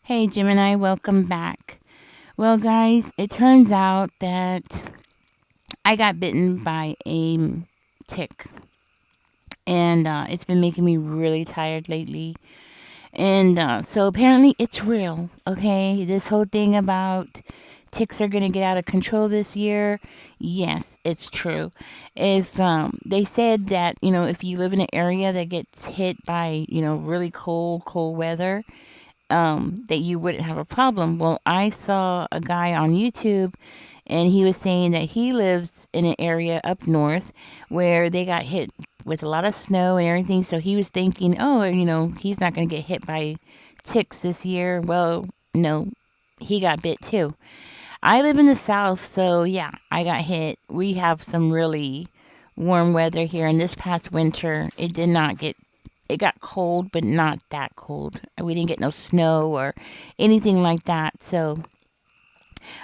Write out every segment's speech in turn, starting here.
Hey Gemini, welcome back. Well, guys, it turns out that I got bitten by a tick, and it's been making me really tired lately. And so apparently it's real, okay? This whole thing about ticks are going to get out of control this year, yes, it's true. If they said that, if you live in an area that gets hit by, really cold weather, that you wouldn't have a problem. Well, I saw a guy on YouTube and he was saying that he lives in an area up north where they got hit with a lot of snow and everything. So he was thinking, oh, he's not going to get hit by ticks this year. Well, no, he got bit too. I live in the south, so yeah, I got hit. We have some really warm weather here, and this past winter, it got cold, but not that cold. We didn't get no snow or anything like that. So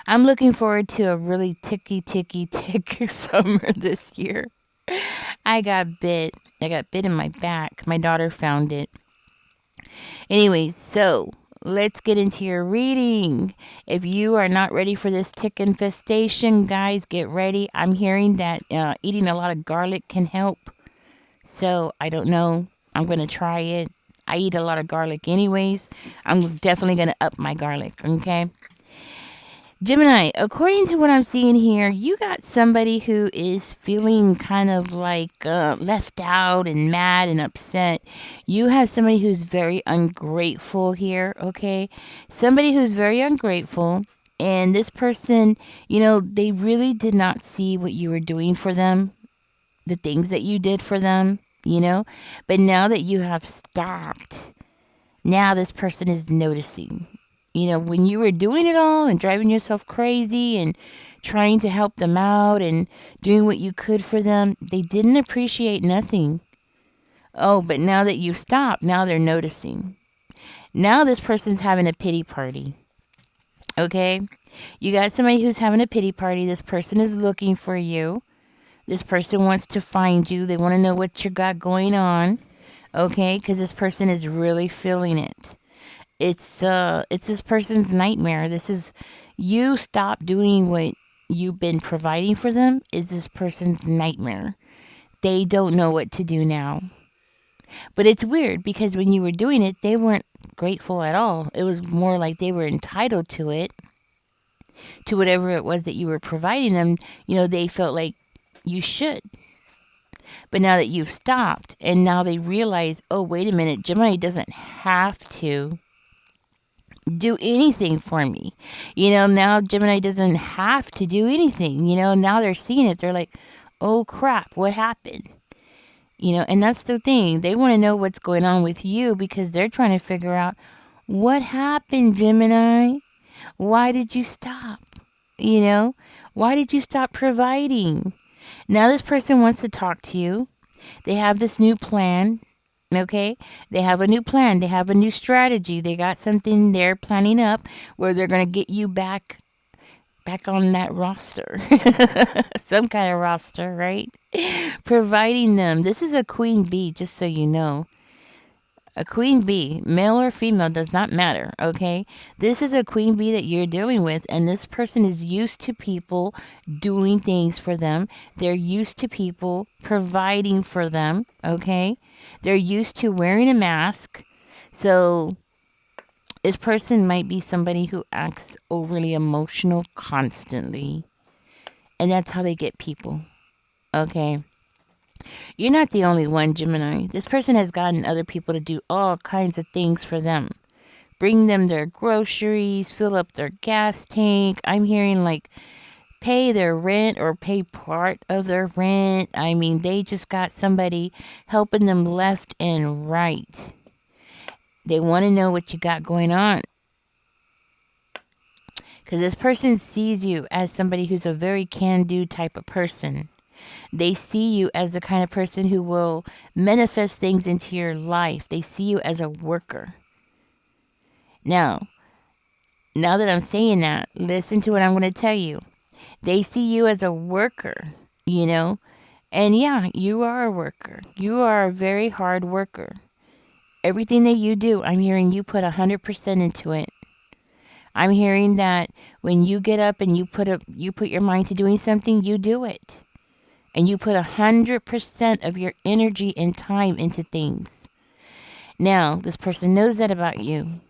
I'm looking forward to a really tick summer this year. I got bit. I got bit in my back. My daughter found it. Anyways, so let's get into your reading. If you are not ready for this tick infestation, guys, get ready. I'm hearing that eating a lot of garlic can help. So I don't know. I'm going to try it. I eat a lot of garlic anyways. I'm definitely going to up my garlic, okay? Gemini, according to what I'm seeing here, you got somebody who is feeling kind of like left out and mad and upset. You have somebody who's very ungrateful here, okay? Somebody who's very ungrateful. And this person, they really did not see what you were doing for them, the things that you did for them. But now that you have stopped, now this person is noticing. When you were doing it all and driving yourself crazy and trying to help them out and doing what you could for them, they didn't appreciate nothing. Oh, but now that you've stopped, now they're noticing. Now this person's having a pity party. Okay? You got somebody who's having a pity party. This person is looking for you. This person wants to find you. They want to know what you got going on. Okay? Because this person is really feeling it. It's this person's nightmare. This is you stop doing what you've been providing for them is this person's nightmare. They don't know what to do now. But it's weird because when you were doing it, they weren't grateful at all. It was more like they were entitled to it, to whatever it was that you were providing them. They felt like you should. But now that you've stopped and now they realize, oh, wait a minute, Gemini doesn't have to do anything for me. Now Gemini doesn't have to do anything. Now they're seeing it. They're like, oh crap, what happened? And that's the thing. They want to know what's going on with you because they're trying to figure out what happened, Gemini. Why did you stop? Why did you stop providing? Now this person wants to talk to you. They have this new plan. Okay, they have a new plan. They have a new strategy. They got something they're planning up where they're gonna get you back on that roster, some kind of roster, right? Providing them. This is a queen bee, just so you know. A queen bee, male or female, does not matter, okay? This is a queen bee that you're dealing with, and this person is used to people doing things for them. They're used to people providing for them, okay? They're used to wearing a mask. So this person might be somebody who acts overly emotional constantly, and that's how they get people, okay? You're not the only one, Gemini. This person has gotten other people to do all kinds of things for them. Bring them their groceries, fill up their gas tank. I'm hearing like pay their rent or pay part of their rent. I mean, they just got somebody helping them left and right. They want to know what you got going on. Because this person sees you as somebody who's a very can-do type of person. They see you as the kind of person who will manifest things into your life. They see you as a worker. Now that I'm saying that, listen to what I'm going to tell you. They see you as a worker. And yeah, you are a worker. You are a very hard worker. Everything that you do, I'm hearing you put 100% into it. I'm hearing that when you get up and you put your mind to doing something, you do it. And you put 100% of your energy and time into things. Now, this person knows that about you.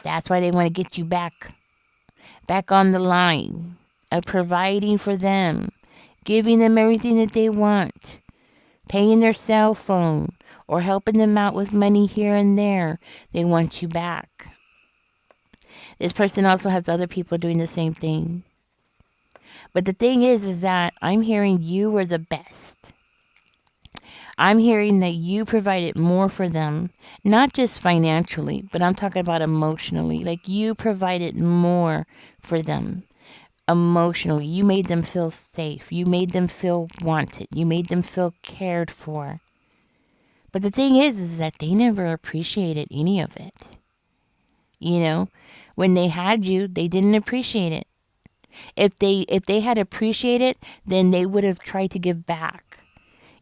That's why they want to get you back on the line of providing for them, giving them everything that they want, paying their cell phone, or helping them out with money here and there. They want you back. This person also has other people doing the same thing. But the thing is that I'm hearing you were the best. I'm hearing that you provided more for them, not just financially, but I'm talking about emotionally. Like you provided more for them emotionally. You made them feel safe. You made them feel wanted. You made them feel cared for. But the thing is that they never appreciated any of it. You know, when they had you, they didn't appreciate it. If they had appreciated, then they would have tried to give back.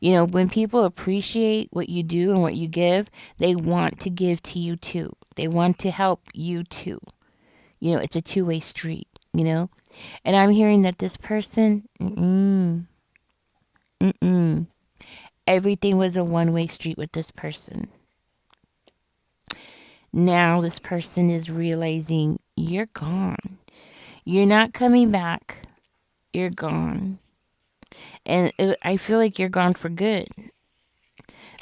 You know, when people appreciate what you do and what you give, they want to give to you too. They want to help you too. You know, it's a two-way street, you know? And I'm hearing that this person, everything was a one-way street with this person. Now this person is realizing you're gone. You're not coming back. You're gone. And I feel like you're gone for good.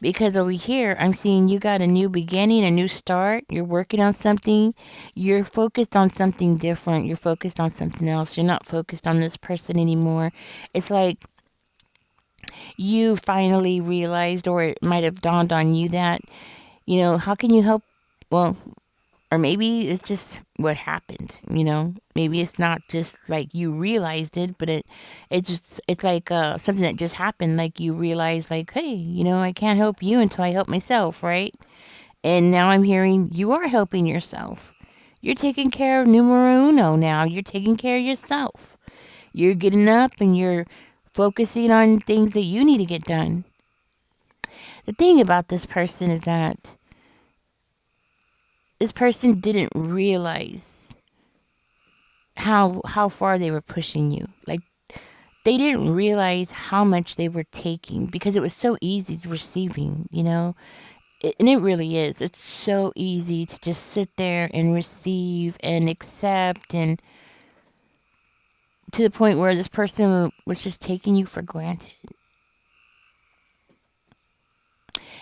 Because over here, I'm seeing you got a new beginning, a new start. You're working on something. You're focused on something different. You're focused on something else. You're not focused on this person anymore. It's like you finally realized, or it might have dawned on you that, you know, how can you help? Well, or maybe it's just what happened, you know. Maybe it's not just like you realized it, but it's like something that just happened. Like you realize, like, hey, you know, I can't help you until I help myself, right? And now I'm hearing you are helping yourself. You're taking care of numero uno now. You're taking care of yourself. You're getting up and you're focusing on things that you need to get done. The thing about this person is that this person didn't realize how far they were pushing you. Like they didn't realize how much they were taking because it was so easy to receiving, you know. And it really is. It's so easy to just sit there and receive and accept, and to the point where this person was just taking you for granted.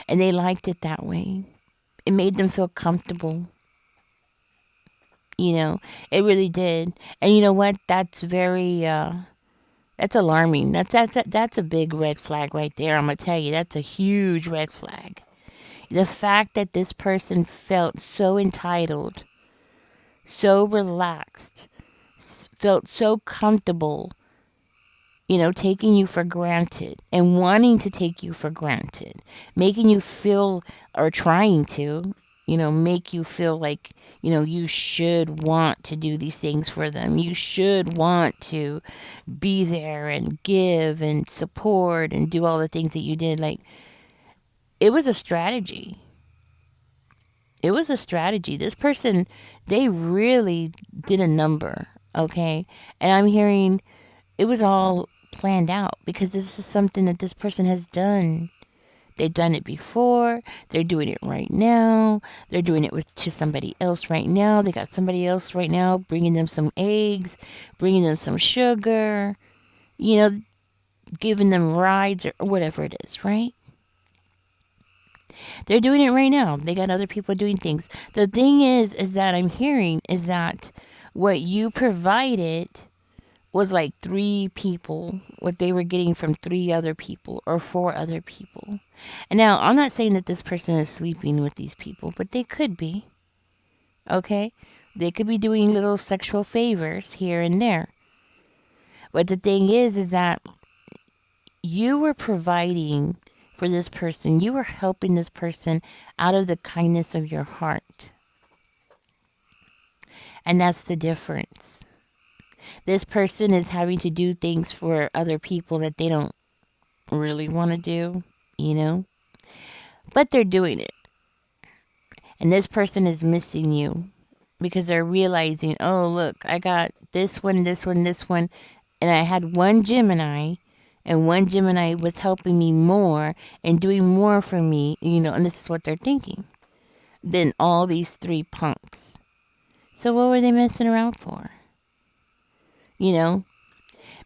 And they liked it that way. It made them feel comfortable. You know, it really did. And you know what? That's very that's alarming. That's a big red flag right there. I'm gonna tell you, that's a huge red flag. The fact that this person felt so entitled, so relaxed, felt so comfortable, you know, taking you for granted and wanting to take you for granted, making you feel, or trying to, you know, make you feel like, you know, you should want to do these things for them. You should want to be there and give and support and do all the things that you did. Like, it was a strategy. It was a strategy. This person, they really did a number, okay? And I'm hearing it was all planned out because this is something that this person has done. They've done it before. They're doing it right now. They're doing it to somebody else right now. They got somebody else right now bringing them some eggs, bringing them some sugar, you know, giving them rides or whatever it is, right? They're doing it right now. They got other people doing things. The thing is that I'm hearing is that what you provided was like 3 people, what they were getting from 3 other people or 4 other people. And now, I'm not saying that this person is sleeping with these people, but they could be. Okay? They could be doing little sexual favors here and there. But the thing is that you were providing for this person. You were helping this person out of the kindness of your heart. And that's the difference. This person is having to do things for other people that they don't really want to do, you know? But they're doing it. And this person is missing you. because they're realizing, oh, look, I got this one, this one, this one, and I had one Gemini, and one Gemini was helping me more and doing more for me, and this is what they're thinking, than all these three punks. So what were they messing around for? You know,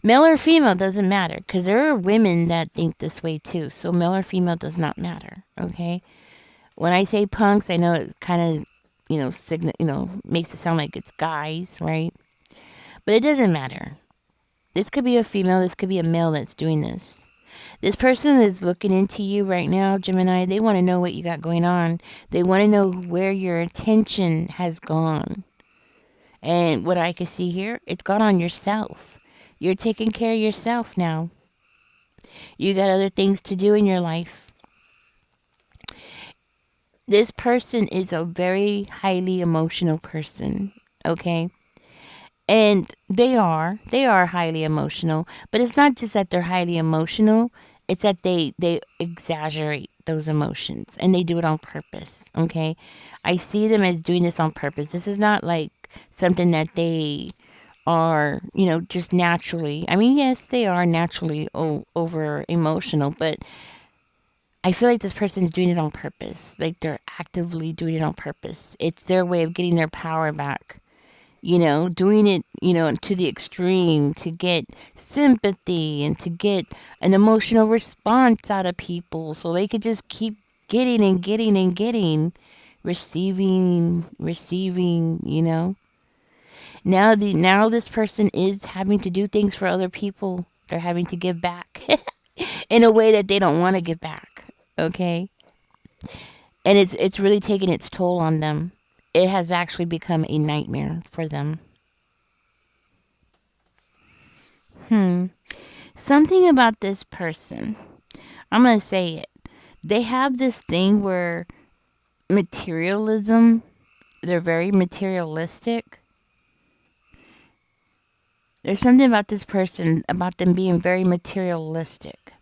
male or female doesn't matter, because there are women that think this way too. So male or female does not matter. Okay. When I say punks, I know it kind of, makes it sound like it's guys, right? But it doesn't matter. This could be a female, this could be a male that's doing this. This person is looking into you right now, Gemini. They want to know what you got going on. They want to know where your attention has gone. And what I can see here, it's gone on yourself. You're taking care of yourself now. You got other things to do in your life. This person is a very highly emotional person, okay? And they are highly emotional, but it's not just that they're highly emotional, it's that they exaggerate those emotions, and they do it on purpose, okay? I see them as doing this on purpose. This is not like something that they are, just naturally. I mean, yes, they are naturally over emotional, but I feel like this person is doing it on purpose. Like they're actively doing it on purpose. It's their way of getting their power back. Doing it, to the extreme to get sympathy and to get an emotional response out of people so they could just keep getting and getting and getting, receiving. Now this person is having to do things for other people. They're having to give back in a way that they don't want to give back. Okay? And it's really taking its toll on them. It has actually become a nightmare for them. Something about this person. I'm going to say it. They have this thing where materialism, they're very materialistic. There's something about this person, about them being very materialistic.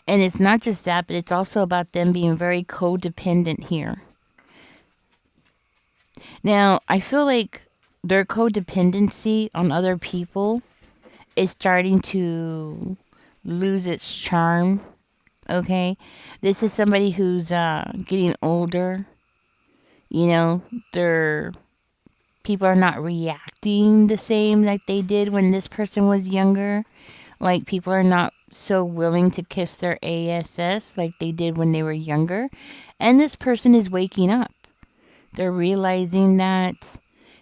And it's not just that, but it's also about them being very codependent here. Now, I feel like their codependency on other people is starting to lose its charm. Okay? This is somebody who's getting older. Their people are not reacting the same like they did when this person was younger. Like people are not so willing to kiss their ass like they did when they were younger. And this person is waking up. They're realizing that,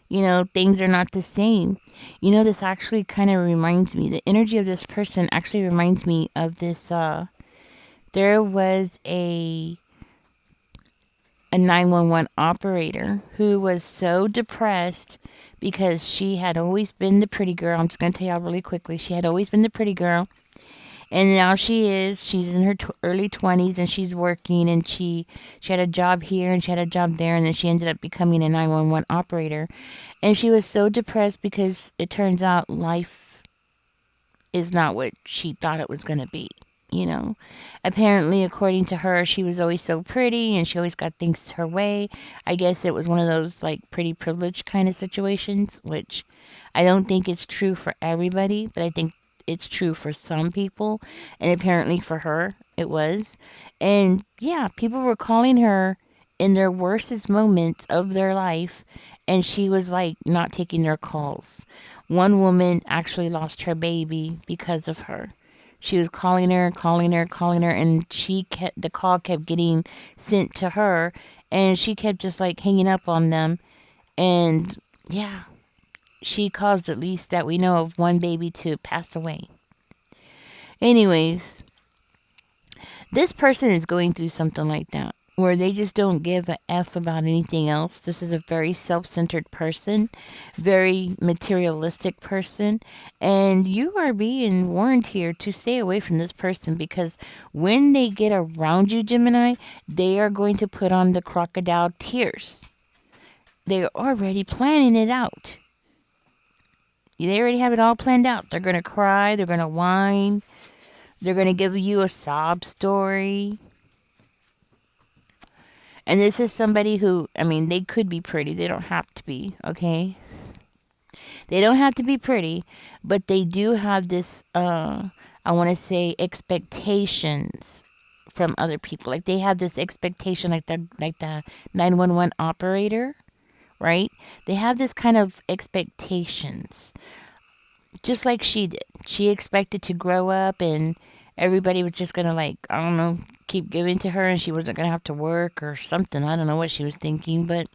things are not the same. This actually kind of reminds me, the energy of this person actually reminds me of this, there was a 911 operator who was so depressed because she had always been the pretty girl. I'm just going to tell y'all really quickly. She had always been the pretty girl. And now she's in her early 20s, and she's working, and she had a job here and she had a job there, and then she ended up becoming a 911 operator. And she was so depressed because it turns out life is not what she thought it was going to be. Apparently, according to her, she was always so pretty and she always got things her way. I guess it was one of those like pretty privileged kind of situations, which I don't think is true for everybody, but I think it's true for some people, and apparently for her it was. And yeah, people were calling her in their worstest moments of their life, and she was like not taking their calls. One woman actually lost her baby because of her. She was calling her, and the call kept getting sent to her, and she kept just like hanging up on them. And yeah, she caused, at least that we know of, one baby to pass away. Anyways, this person is going through something like that, where they just don't give a F about anything else. This is a very self-centered person, very materialistic person, and you are being warned here to stay away from this person, because when they get around you, Gemini, they are going to put on the crocodile tears. They're already planning it out. They already have it all planned out. They're going to cry. They're going to whine. They're going to give you a sob story. And this is somebody who, I mean, they could be pretty. They don't have to be, okay? They don't have to be pretty, but they do have this, I want to say, expectations from other people. Like they have this expectation, like the 911 operator, right? They have this kind of expectations, just like she did. She expected to grow up and everybody was just gonna, like, I don't know, keep giving to her and she wasn't gonna have to work or something. I don't know what she was thinking, but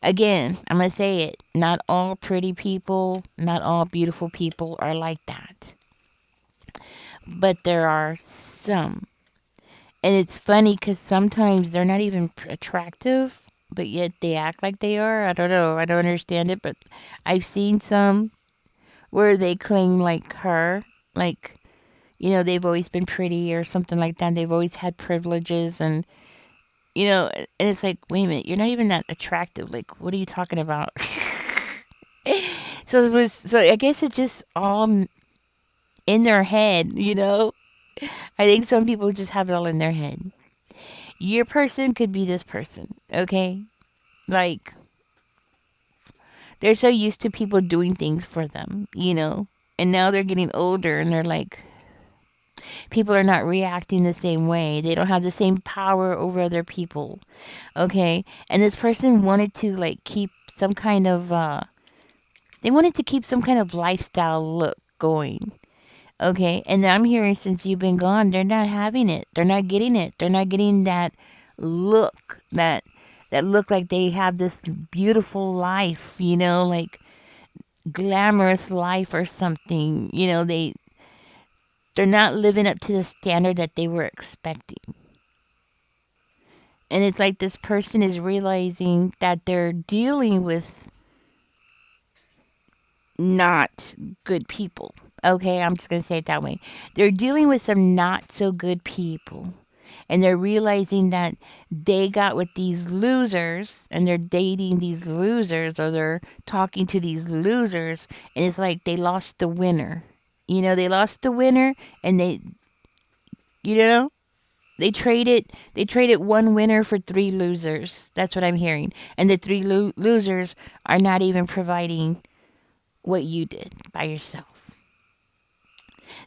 again, I'm gonna say it. Not all pretty people, not all beautiful people are like that. But there are some. And it's funny because sometimes they're not even attractive, but yet they act like they are. I don't know. I don't understand it, but I've seen some where they claim like her, like, they've always been pretty or something like that. They've always had privileges and, and it's like, wait a minute, you're not even that attractive. Like, what are you talking about? So I guess it's just all in their head. I think some people just have it all in their head. Your person could be this person, okay? Like, they're so used to people doing things for them. And now they're getting older and they're like, people are not reacting the same way. They don't have the same power over other people, okay? And this person wanted to, like, keep some kind of, they wanted to keep some kind of lifestyle look going. Okay, and I'm hearing since you've been gone, they're not having it. They're not getting it. They're not getting that look, that look like they have this beautiful life, like glamorous life or something. They're not living up to the standard that they were expecting. And it's like this person is realizing that they're dealing with not good people. Okay, I'm just going to say it that way. They're dealing with some not so good people. And they're realizing that they got with these losers and they're dating these losers or they're talking to these losers. And it's like they lost the winner. They lost the winner and you know, they traded one winner for three losers. That's what I'm hearing. And the three losers are not even providing what you did by yourself.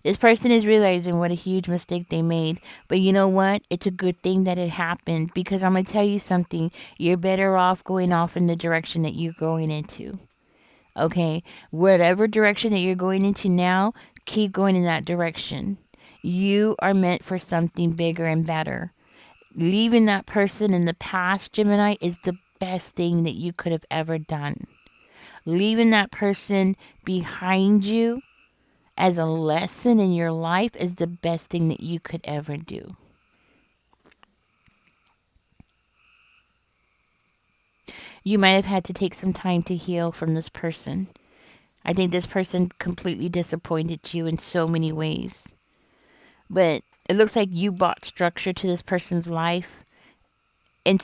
This person is realizing what a huge mistake they made. But you know what? It's a good thing that it happened because I'm going to tell you something. You're better off going off in the direction that you're going into. Okay? Whatever direction that you're going into now, keep going in that direction. You are meant for something bigger and better. Leaving that person in the past, Gemini, is the best thing that you could have ever done. Leaving that person behind you as a lesson in your life is the best thing that you could ever do. You might have had to take some time to heal from this person. I think this person completely disappointed you in so many ways. But it looks like you brought structure to this person's life in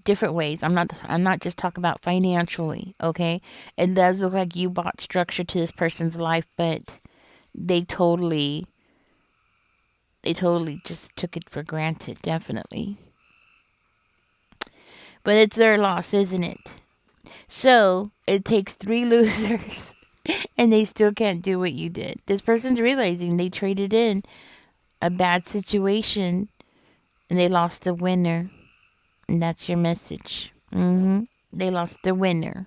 different ways. I'm not just talking about financially, okay? It does look like you brought structure to this person's life, but they totally just took it for granted, definitely. But it's their loss, isn't it? So it takes three losers and they still can't do what you did. This person's realizing they traded in a bad situation and they lost a winner. And that's your message. They lost the winner.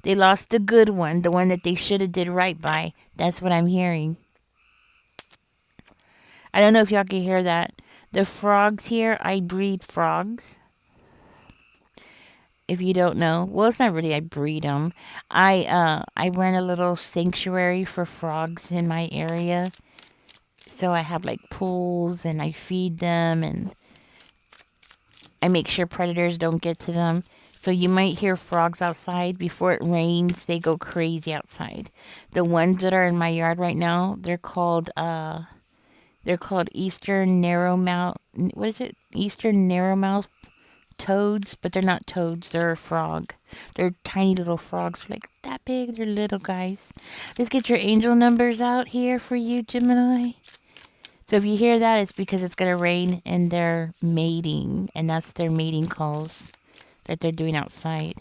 They lost the good one, the one that they should have did right by. That's what I'm hearing. I don't know if y'all can hear that. The frogs here, I breed frogs. If you don't know, well, it's not really I breed them. I run a little sanctuary for frogs in my area. So I have like pools and I feed them and I make sure predators don't get to them. So you might hear frogs outside. Before it rains, they go crazy outside. The ones that are in my yard right now, they're called Eastern narrowmouth. What is it? Eastern narrowmouth toads, but they're not toads. They're a frog. They're tiny little frogs, like that big. They're little guys. Let's get your angel numbers out here for you, Gemini. So if you hear that, it's because it's going to rain and they're mating, and that's their mating calls that they're doing outside.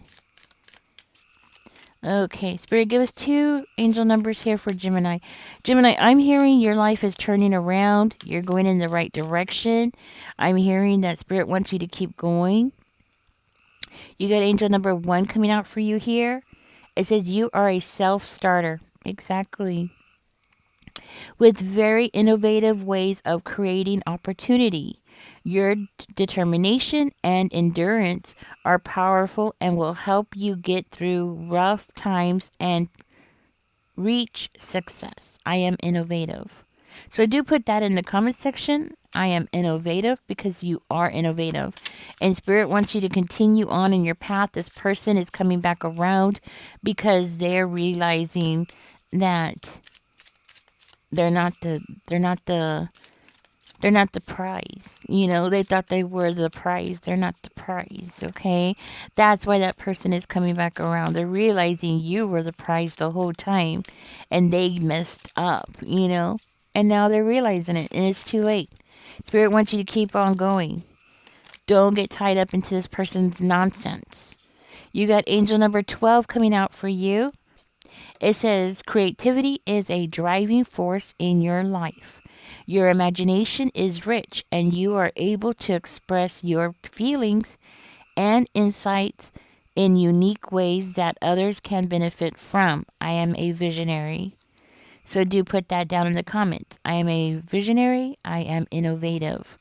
Okay, Spirit, give us 2 angel numbers here for Gemini. Gemini, I'm hearing your life is turning around. You're going in the right direction. I'm hearing that Spirit wants you to keep going. You got angel number 1 coming out for you here. It says you are a self-starter. Exactly. With very innovative ways of creating opportunity. Your determination and endurance are powerful and will help you get through rough times and reach success. I am innovative. So do put that in the comment section. I am innovative because you are innovative. And Spirit wants you to continue on in your path. This person is coming back around because they're realizing that they're not the prize. They thought they were the prize. They're not the prize, okay? That's why that person is coming back around. They're realizing you were the prize the whole time and they messed up. And now they're realizing it and it's too late. Spirit wants you to keep on going. Don't get tied up into this person's nonsense. You got angel number 12 coming out for you. It says creativity is a driving force in your life. Your imagination is rich and you are able to express your feelings and insights in unique ways that others can benefit from. I am a visionary. So do put that down in the comments. I am a visionary. I am innovative.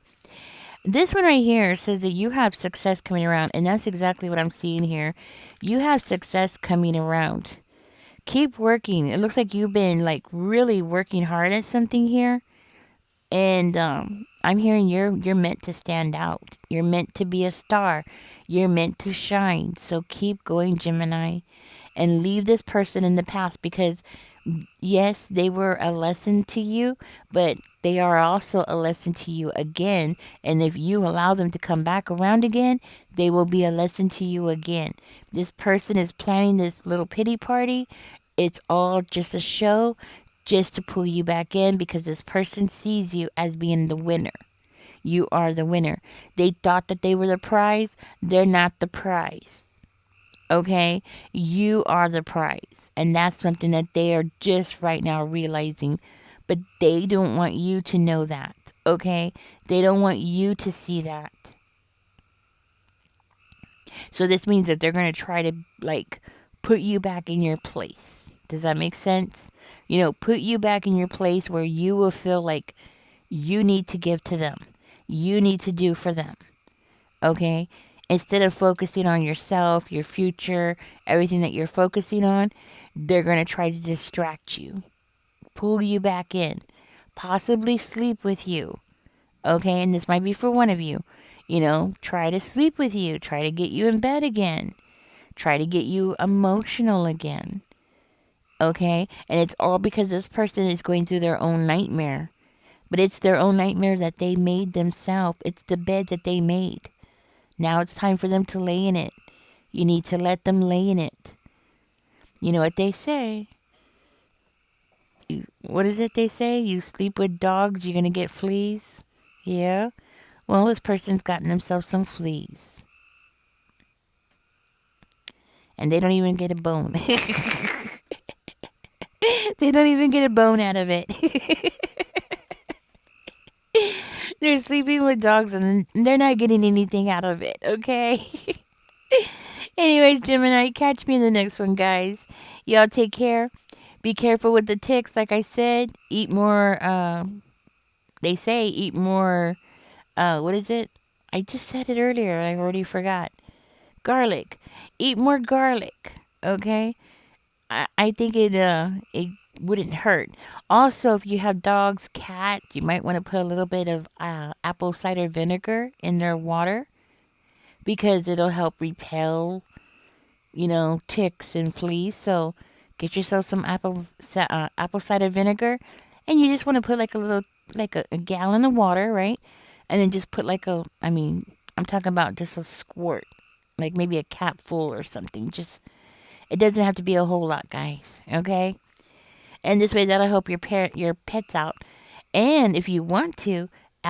This one right here says that you have success coming around, and that's exactly what I'm seeing here. You have success coming around. Keep working. It looks like you've been really working hard at something here. And I'm hearing you're meant to stand out. You're meant to be a star. You're meant to shine. So keep going, Gemini, and leave this person in the past because yes, they were a lesson to you, but they are also a lesson to you again. And if you allow them to come back around again, they will be a lesson to you again. This person is planning this little pity party. It's all just a show just to pull you back in because this person sees you as being the winner. You are the winner. They thought that they were the prize. They're not the prize. Okay? You are the prize. And that's something that they are just right now realizing. But they don't want you to know that. Okay? They don't want you to see that. So this means that they're going to try to put you back in your place. Does that make sense? Put you back in your place where you will feel like you need to give to them. You need to do for them. Okay? Instead of focusing on yourself, your future, everything that you're focusing on, they're going to try to distract you. Pull you back in. Possibly sleep with you. Okay? And this might be for one of you. Try to sleep with you. Try to get you in bed again. Try to get you emotional again. Okay? And it's all because this person is going through their own nightmare. But it's their own nightmare that they made themselves. It's the bed that they made. Now it's time for them to lay in it. You need to let them lay in it. You know what they say? What is it they say? You sleep with dogs, you're going to get fleas? Yeah? Well, this person's gotten themselves some fleas. And they don't even get a bone. They don't even get a bone out of it. They're sleeping with dogs and they're not getting anything out of it, okay? Anyways, Gemini, catch me in the next one, guys. Y'all take care. Be careful with the ticks, like I said. Eat more, they say eat more, what is it? I just said it earlier. I already forgot. Garlic. Eat more garlic, okay? I think it wouldn't hurt. Also, if you have dogs, cats, you might want to put a little bit of apple cider vinegar in their water because it'll help repel, ticks and fleas. So get yourself some apple cider vinegar, and you just want to put a gallon of water, right? And then just put I'm talking about just a squirt, like maybe a cap full or something. It doesn't have to be a whole lot, guys. Okay. And this way, that'll help your pets out. And if you want to,